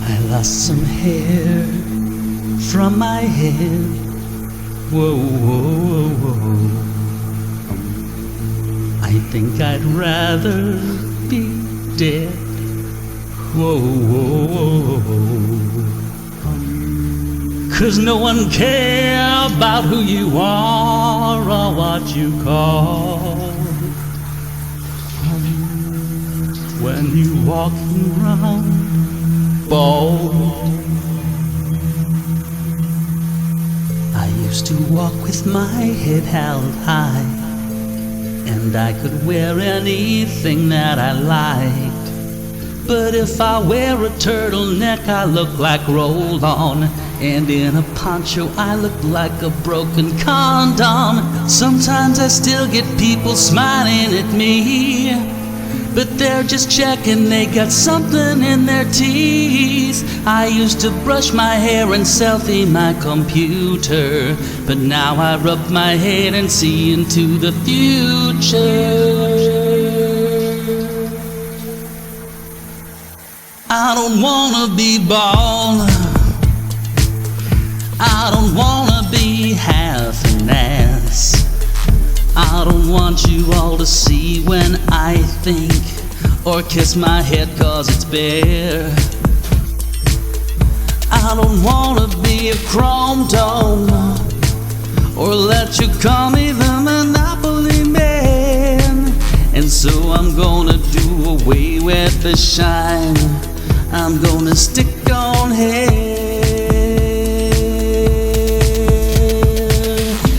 I lost some hair from my head. Whoa, whoa, whoa. I think I'd rather be dead. Whoa, whoa, whoa. 'Cause no one cares about who you are or what you call when you walking around bald. I used to walk with my head held high, and I could wear anything that I liked. But if I wear a turtleneck, I look like roll-on, and in a poncho I look like a broken condom. Sometimes I still get people smiling at me, but they're just checking they got something in their teeth. I used to brush my hair and selfie my computer, but now I rub my head and see into the future. I don't wanna be bald, I don't wanna be half an ass. I don't want you all to see when I think, or kiss my head 'cause it's bare. I don't wanna be a chrome dome, or let you call me the Monopoly Man. And so I'm gonna do away with the shine, I'm gonna stick on hair.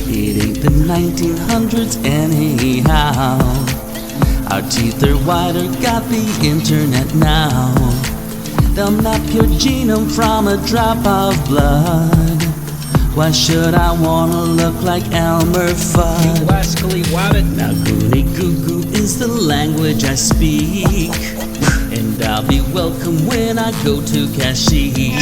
It ain't the 1900s anyhow, our teeth are whiter, got the internet now. They'll map your genome from a drop of blood. Why should I wanna look like Elmer Fudd? Now goody goo goo is the language I speak, and I'll be welcome when I go to Kashmir.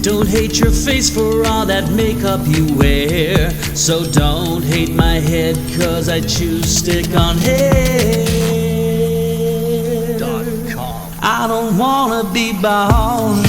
Don't hate your face for all that makeup you wear, so don't hate my head 'cause I choose StickOnHair.com. I don't wanna be bald,